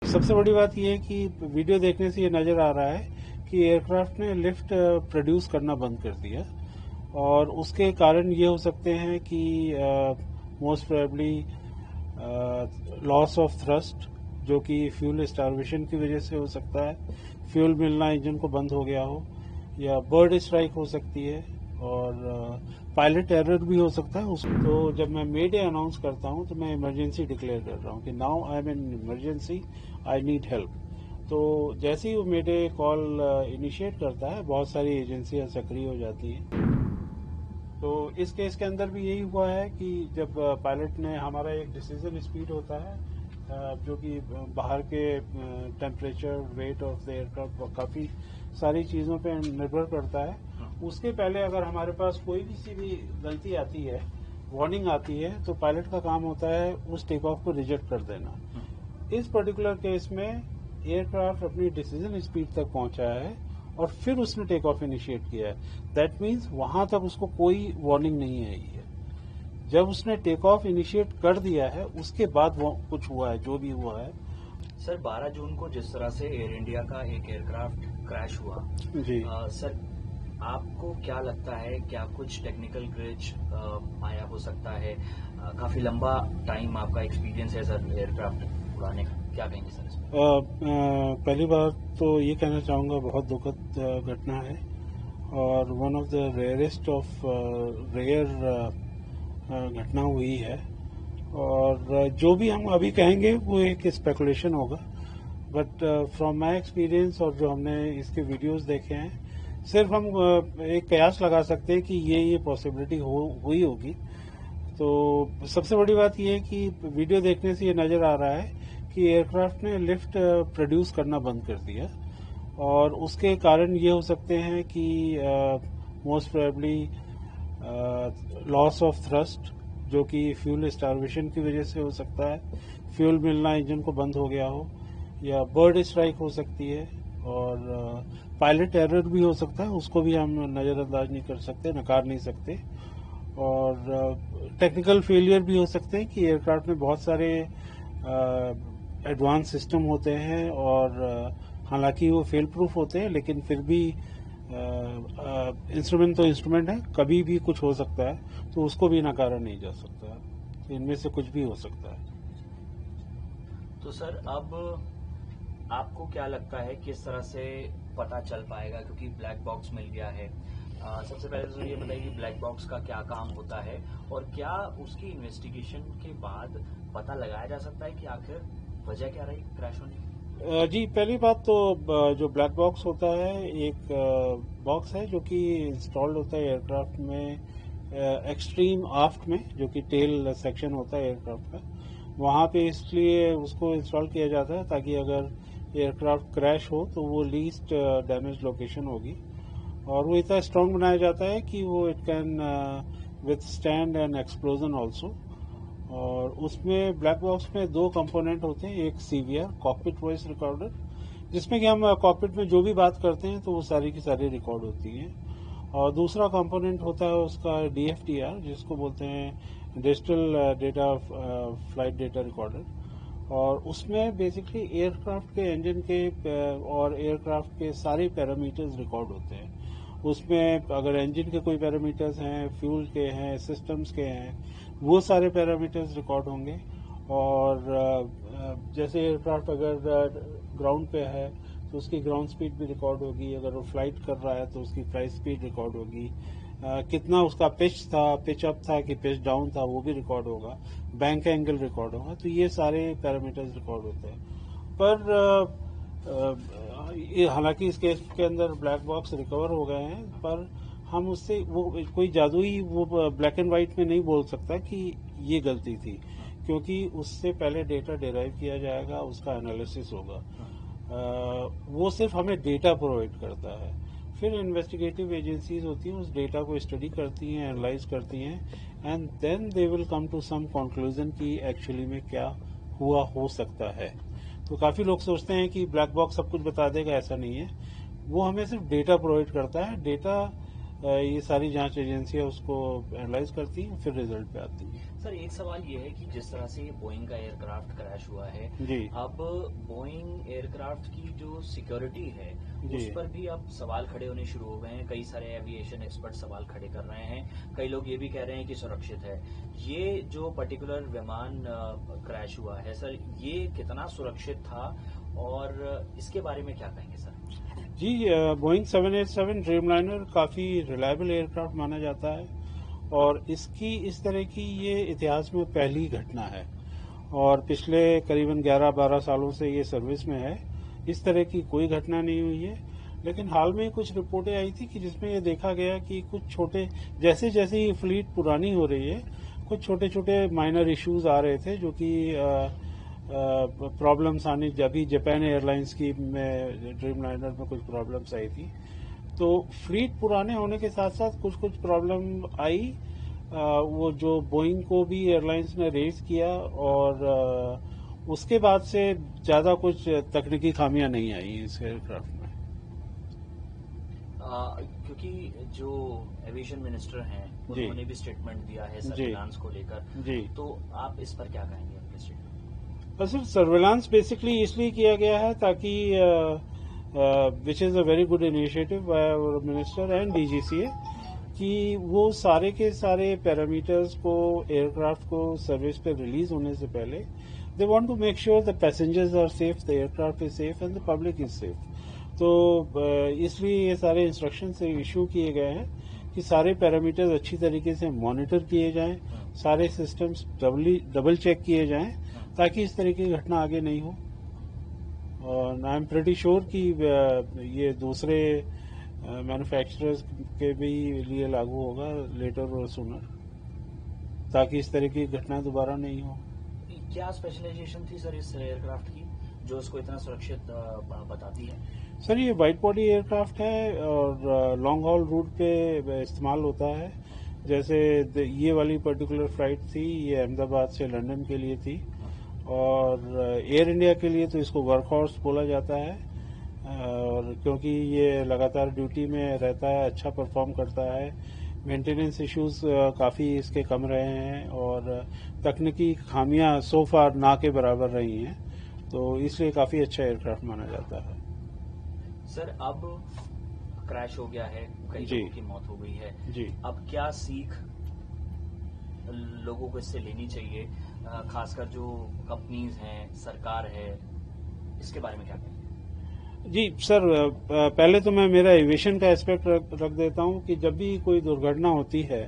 सबसे बड़ी बात यह है कि वीडियो देखने से ये नजर आ रहा है कि एयरक्राफ्ट ने लिफ्ट प्रोड्यूस करना बंद कर दिया और उसके कारण ये हो सकते हैं कि most probably loss of thrust, जो कि फ्यूल स्टार्वेशन की वजह से हो सकता है, फ्यूल मिलना इंजन को बंद हो गया हो, या बर्ड स्ट्राइक हो सकती है और पायलट एरर भी हो सकता है। तो जब मैं मे डे अनाउंस करता हूं तो मैं इमरजेंसी डिक्लेयर कर रहा हूं कि now I am in emergency, I need help. तो जैसे ही वो मे डे कॉल इनिशिएट करता है, बहुत सारी एजेंसियां सक्रिय हो जाती हैं। तो इस केस के अंदर भी यही हुआ है कि जब पायलट ने, हमारा एक डिसीजन स्पीड होता है जो कि बाहर के temperature, weight of the aircraft, काफी सारी चीजों पे निर्भर करता है। उसके पहले अगर हमारे पास कोई भी सी भी गलती आती है, वार्निंग आती है, तो पायलट का काम होता है उस टेक ऑफ को रिजेक्ट कर देना। इस पर्टिकुलर केस में एयरक्राफ्ट अपनी डिसीजन स्पीड तक पहुंचा है और फिर उसने टेक ऑफ इनिशिएट किया है। दैट मीन्स वहां तक उसको कोई वार्निंग नहीं आई है। जब उसने टेक ऑफ इनिशिएट कर दिया है उसके बाद वो कुछ हुआ है, जो भी हुआ है। सर 12 जून को जिस तरह से एयर इंडिया का एक एयरक्राफ्ट क्रैश हुआ जी, सर, आपको क्या लगता है, क्या कुछ टेक्निकल ग्लिच आया हो सकता है? काफी लंबा टाइम आपका एक्सपीरियंस है सर एयरक्राफ्ट उड़ाने का, क्या कहेंगे सर इसमें? पहली बात तो ये कहना चाहूंगा, बहुत दुखद घटना है और one of the rarest of rare घटना हुई है। और जो भी हम अभी कहेंगे वो एक स्पेकुलेशन होगा, बट फ्रॉम माय एक्सपीरियंस और जो हमने इसके वीडियोस देखे हैं, सिर्फ हम एक कयास लगा सकते हैं कि ये पॉसिबिलिटी हुई होगी। तो सबसे बड़ी बात यह है कि वीडियो देखने से ये नजर आ रहा है कि एयरक्राफ्ट ने लिफ्ट प्रोड्यूस करना बंद कर दिया और उसके कारण ये हो सकते हैं कि most probably loss of thrust, जो कि फ्यूल स्टार्वेशन की वजह से हो सकता है, फ्यूल मिलना इंजन को बंद हो गया हो, या बर्ड स्ट्राइक हो सकती है और पायलट एरर भी हो सकता है। उसको भी हम नजरअंदाज नहीं कर सकते, नकार नहीं सकते। और टेक्निकल फेलियर भी हो सकते हैं कि एयरक्राफ्ट में बहुत सारे एडवांस सिस्टम होते हैं और हालांकि वो फेल प्रूफ होते हैं, लेकिन फिर भी इंस्ट्रूमेंट तो इंस्ट्रूमेंट है, कभी भी कुछ हो सकता है, तो उसको भी नकारा नहीं जा सकता। तो इनमें से कुछ भी हो सकता है। तो सर अब आपको क्या लगता है किस तरह से पता चल पाएगा, क्योंकि ब्लैक बॉक्स मिल गया है? सबसे पहले तो ये बताइए कि ब्लैक बॉक्स का क्या काम होता है और क्या उसकी इन्वेस्टिगेशन के बाद पता लगाया जा सकता है कि आखिर वजह क्या रही क्रैश होने की? जी, पहली बात तो जो ब्लैक बॉक्स होता है, एक बॉक्स है जो कि इंस्टॉल्ड होता है एयरक्राफ्ट में एक्सट्रीम आफ्ट में, जो कि टेल सेक्शन होता है एयरक्राफ्ट का। वहां पे इसलिए उसको इंस्टॉल किया जाता है ताकि अगर एयरक्राफ्ट क्रैश हो तो वो लीस्ट डैमेज लोकेशन होगी, और वो इतना स्ट्रांग बनाया जाता है कि वो it can withstand N explosion also. और उसमें ब्लैक बॉक्स में दो कंपोनेंट होते हैं, एक सीवीआर कॉकपिट वॉइस रिकॉर्डर, जिसमें कि हम कॉकपिट में जो भी बात करते हैं तो वो सारी की सारी रिकॉर्ड होती है, और दूसरा कंपोनेंट होता है उसका डीएफटीआर, जिसको बोलते हैं digital data flight data recorder. और उसमें बेसिकली एयरक्राफ्ट के इंजन के और एयरक्राफ्ट के सारे पैरामीटर्स रिकॉर्ड होते हैं। उसमें अगर इंजन के कोई पैरामीटर्स हैं, फ्यूल के हैं, सिस्टम्स के हैं, वो सारे पैरामीटर्स रिकॉर्ड होंगे। और जैसे एयरक्राफ्ट अगर ग्राउंड पे है तो उसकी ग्राउंड स्पीड भी रिकॉर्ड होगी, अगर वो फ्लाइट कर रहा है तो उसकी फ्लाइट स्पीड रिकॉर्ड होगी, कितना उसका पिच था, पिच अप था कि पिच डाउन था, वो भी रिकॉर्ड होगा, बैंक एंगल रिकॉर्ड होगा। तो ये सारे पैरामीटर्स रिकॉर्ड होते हैं। पर हालांकि इस केस के अंदर ब्लैक बॉक्स रिकवर हो गए हैं, पर हम उससे वो कोई जादुई वो ब्लैक एंड व्हाइट में नहीं बोल सकता कि ये गलती थी, क्योंकि उससे पहले डेटा डिराइव किया जाएगा, उसका एनालिसिस होगा। वो सिर्फ हमें डेटा प्रोवाइड करता है, फिर इन्वेस्टिगेटिव एजेंसीज होती हैं, उस डेटा को स्टडी करती हैं, एनालाइज करती हैं, and then they will come to some conclusion कि एक्चुअली में क्या हुआ हो सकता है। तो काफी लोग सोचते हैं कि ब्लैक बॉक्स सब कुछ बता देगा, ऐसा नहीं है। वो हमें सिर्फ डेटा प्रोवाइड करता है, डेटा ये सारी जांच एजेंसियां उसको एनालाइज करती हैं, फिर रिजल्ट पे आती हैं। सर एक सवाल ये है कि जिस तरह से बोइंग का एयरक्राफ्ट क्रैश हुआ है, जी अब बोइंग एयरक्राफ्ट की जो सिक्योरिटी है जी उस पर भी अब सवाल खड़े होने शुरू हो गए हैं। कई सारे एविएशन एक्सपर्ट सवाल खड़े कर रहे हैं, कई लोग ये भी कह रहे हैं कि सुरक्षित है। ये जो पर्टिकुलर विमान क्रैश हुआ है सर, ये कितना सुरक्षित था और इसके बारे में क्या कहेंगे सर? जी, बोइंग 787 ड्रीमलाइनर काफ़ी रिलायबल एयरक्राफ्ट माना जाता है और इसकी इस तरह की ये इतिहास में पहली घटना है और पिछले करीबन 11-12 सालों से ये सर्विस में है। इस तरह की कोई घटना नहीं हुई है, लेकिन हाल में कुछ रिपोर्टें आई थी कि जिसमें ये देखा गया कि कुछ छोटे, जैसे जैसे ये फ्लीट पुरानी हो रही है, कुछ छोटे छोटे माइनर इश्यूज आ रहे थे जो कि प्रॉब्लम्स आनी, अभी जापान एयरलाइंस की में ड्रीमलाइनर में कुछ प्रॉब्लम्स आई थी। तो फ्लीट पुराने होने के साथ साथ कुछ कुछ प्रॉब्लम आई, वो जो बोइंग को भी एयरलाइंस ने रेज किया और उसके बाद से ज्यादा कुछ तकनीकी खामियां नहीं आई इस एयरक्राफ्ट में। क्योंकि जो एविएशन मिनिस्टर हैं उन्होंने भी स्टेटमेंट दिया है सर्विलांस को लेकर, जी, तो आप इस पर क्या कहेंगे उनके स्टेटमेंट? सिर्फ सर्विलांस बेसिकली इसलिए किया गया है ताकि which is a very good initiative by our minister and DGCA कि वो सारे के सारे पैरामीटर्स को एयरक्राफ्ट को सर्विस पे रिलीज होने से पहले they want to make sure the passengers are safe, the aircraft is safe and the public is safe. तो इसलिए ये सारे इंस्ट्रक्शन से इशू किए गए हैं कि सारे पैरामीटर्स अच्छी तरीके से मॉनिटर किए जाएं, सारे सिस्टम्स डबल चेक किए जाएं ताकि इस तरह की घटना आगे नहीं हो। और आई एम प्रेटी श्योर कि ये दूसरे मैन्युफैक्चरर्स के भी लिए लागू होगा लेटर और सूनर, ताकि इस तरह की घटना दोबारा नहीं हो। क्या स्पेशलाइजेशन थी सर इस एयरक्राफ्ट की जो इसको इतना सुरक्षित बताती है? सर ये वाइड बॉडी एयरक्राफ्ट है और लॉन्ग हॉल रूट पे इस्तेमाल होता है। जैसे ये वाली पर्टिकुलर फ्लाइट थी, ये अहमदाबाद से लंदन के लिए थी और एयर इंडिया के लिए तो इसको वर्क हॉर्स बोला जाता है और क्योंकि ये लगातार ड्यूटी में रहता है, अच्छा परफॉर्म करता है, मेंटेनेंस इश्यूज काफ़ी इसके कम रहे हैं और तकनीकी खामियां सो फार ना के बराबर रही हैं, तो इसलिए काफ़ी अच्छा एयरक्राफ्ट माना जाता है। सर अब क्रैश हो गया है, कई लोगों की मौत हो गई है जी, अब क्या सीख लोगों को इससे लेनी चाहिए, खासकर जो कंपनीज हैं, सरकार है, इसके बारे में क्या कहेंगे? जी सर, पहले तो मैं मेरा एविएशन का एस्पेक्ट रख देता हूं कि जब भी कोई दुर्घटना होती है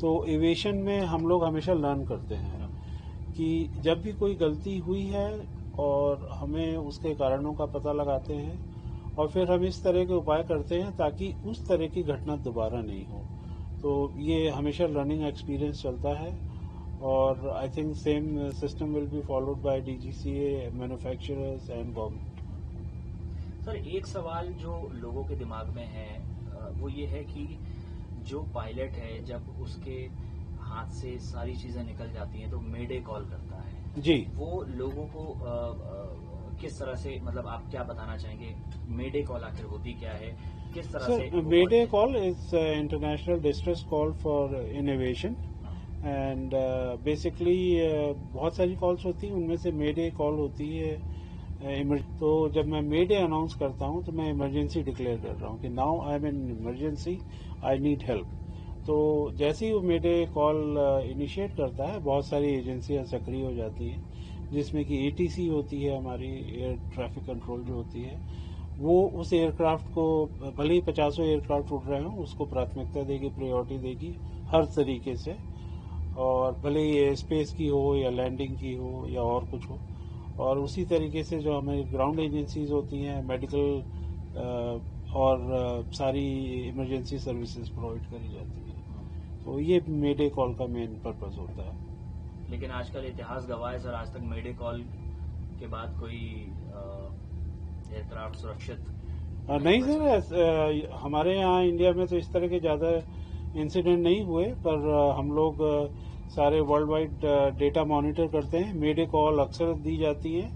तो एविएशन में हम लोग हमेशा लर्न करते हैं कि जब भी कोई गलती हुई है और हमें उसके कारणों का पता लगाते हैं और फिर हम इस तरह के उपाय करते हैं ताकि उस तरह की घटना दोबारा नहीं हो। तो ये हमेशा लर्निंग एक्सपीरियंस चलता है और I think same system will be followed by DGCA, manufacturers and government. Sir एक सवाल जो लोगों के दिमाग में है वो ये है कि जो पायलट है जब उसके हाथ से सारी चीजें निकल जाती हैं तो मेडे कॉल करता है जी, वो लोगों को किस तरह से, मतलब आप क्या बताना चाहेंगे? मेडे कॉल आखिर होती क्या है, किस तरह से? Mayday call is international distress call for in aviation and basically बहुत सारी कॉल्स होती हैं, उनमें से मेडे कॉल होती है। तो जब मैं मेडे अनाउंस करता हूं तो मैं इमरजेंसी डिक्लेयर कर रहा हूं कि now I am in emergency, I need help. तो जैसे ही वो मेडे कॉल इनिशिएट करता है बहुत सारी एजेंसियां सक्रिय हो जाती हैं, जिसमें कि एटीसी होती है, हमारी एयर ट्रैफिक कंट्रोल जो होती है, वो उस एयरक्राफ्ट को, भले ही 50 एयरक्राफ्ट उड़ रहे हों, उसको प्राथमिकता देगी, प्रायोरिटी देगी हर तरीके से, और भले ही स्पेस की हो या लैंडिंग की हो या और कुछ हो। और उसी तरीके से जो हमारी ग्राउंड एजेंसीज होती हैं, मेडिकल और सारी इमरजेंसी सर्विसेज प्रोवाइड करी जाती हैं। तो ये मेडे कॉल का मेन पर्पस होता है। लेकिन आजकल इतिहास गवाह है सर, आज तक मेडे कॉल के बाद कोई एयरक्राफ्ट सुरक्षित नहीं सर, हमारे यहाँ इंडिया में तो इस तरह के ज्यादा इंसिडेंट नहीं हुए, पर हम लोग सारे वर्ल्ड वाइड डेटा मॉनिटर करते हैं। मेडे कॉल अक्सर दी जाती है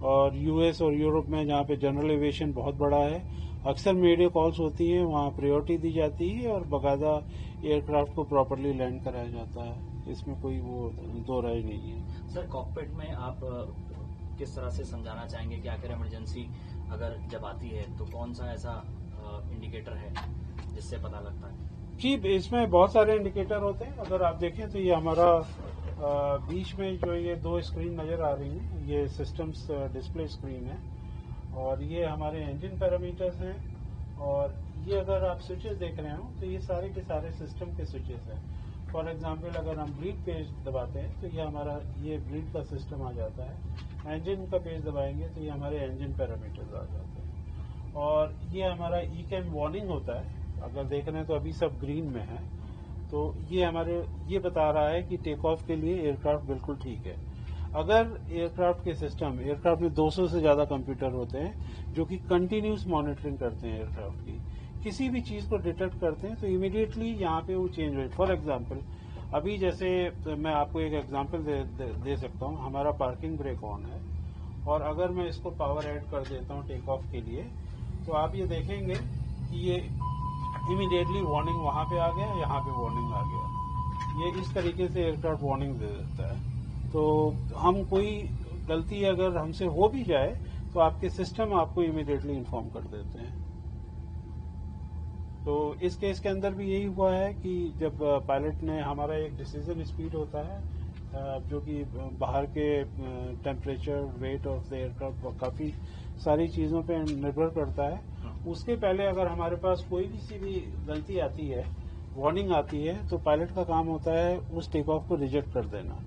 और यूएस और यूरोप में जहाँ पे जनरल एविएशन बहुत बड़ा है, अक्सर मेडे कॉल्स होती हैं, वहाँ प्रायोरिटी दी जाती है और बाकायदा एयरक्राफ्ट को प्रॉपरली लैंड कराया जाता है। इसमें कोई वो दो राय नहीं है। सर कॉकपिट में आप किस तरह से समझाना चाहेंगे कि आखिर इमरजेंसी अगर जब आती है तो कौन सा ऐसा इंडिकेटर है जिससे पता लगता है? जी, इसमें बहुत सारे इंडिकेटर होते हैं। अगर आप देखें तो ये हमारा बीच में जो ये दो स्क्रीन नजर आ रही हैं, ये सिस्टम्स डिस्प्ले स्क्रीन है और ये हमारे इंजन पैरामीटर्स हैं। और ये अगर आप स्विचेस देख रहे हो तो ये सारे के सारे सिस्टम के स्विचेस हैं। फॉर एग्जांपल अगर हम ब्लीड पेज दबाते हैं तो ये हमारा ये ब्लीड का सिस्टम आ जाता है। इंजन का पेज दबाएंगे तो ये हमारे इंजन पैरामीटर्स आ जाते हैं। और ये हमारा ई-कैम वार्निंग होता है। अगर देख रहे हैं तो अभी सब ग्रीन में है, तो ये हमारे ये बता रहा है कि टेक ऑफ के लिए एयरक्राफ्ट बिल्कुल ठीक है। अगर एयरक्राफ्ट के सिस्टम, एयरक्राफ्ट में 200 से ज्यादा कंप्यूटर होते हैं जो कि कंटिन्यूस मॉनिटरिंग करते हैं एयरक्राफ्ट की, किसी भी चीज को डिटेक्ट करते हैं तो इमीडिएटली यहाँ पे वो चेंज हो। फॉर एग्जाम्पल अभी जैसे मैं आपको एक एग्जाम्पल दे सकता हूँ। हमारा पार्किंग ब्रेक ऑन है और अगर मैं इसको पावर ऐड कर देता हूँ टेक ऑफ के लिए, तो आप ये देखेंगे कि ये इमीडिएटली वार्निंग वहां पे आ गया, यहाँ पे वार्निंग आ गया। ये इस तरीके से एयरक्राफ्ट वार्निंग दे देता है। तो हम कोई गलती अगर हमसे हो भी जाए तो आपके सिस्टम आपको इमीडिएटली इन्फॉर्म कर देते हैं। तो इस केस के अंदर भी यही हुआ है कि जब पायलट ने, हमारा एक डिसीजन स्पीड होता है जो कि बाहर के temperature, weight of the aircraft, काफी सारी चीजों पे निर्भर करता है। उसके पहले अगर हमारे पास कोई भी गलती आती है, वार्निंग आती है, तो पायलट का काम होता है उस टेक ऑफ को रिजेक्ट कर देना।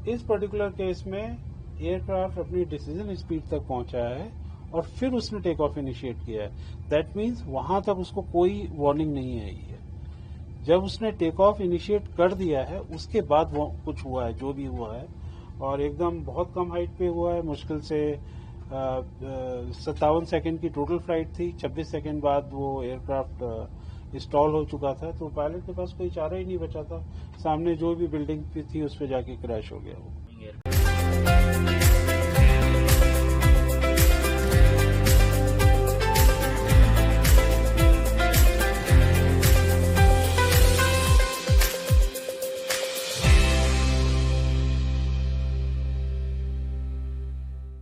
इस पर्टिकुलर केस में एयरक्राफ्ट अपनी डिसीजन स्पीड तक पहुंचा है और फिर उसने टेक ऑफ इनिशिएट किया है। दैट मीन्स वहां तक उसको कोई वार्निंग नहीं आई है। जब उसने टेक ऑफ इनिशिएट कर दिया है उसके बाद वो कुछ हुआ है, जो भी हुआ है, और एकदम बहुत कम हाइट पे हुआ है। मुश्किल से 57 सेकंड की टोटल फ्लाइट थी। 26 सेकंड बाद वो एयरक्राफ्ट इंस्टॉल हो चुका था। तो पायलट के पास कोई चारा ही नहीं बचा था, सामने जो भी बिल्डिंग थी उस पर जाके क्रैश हो गया वो।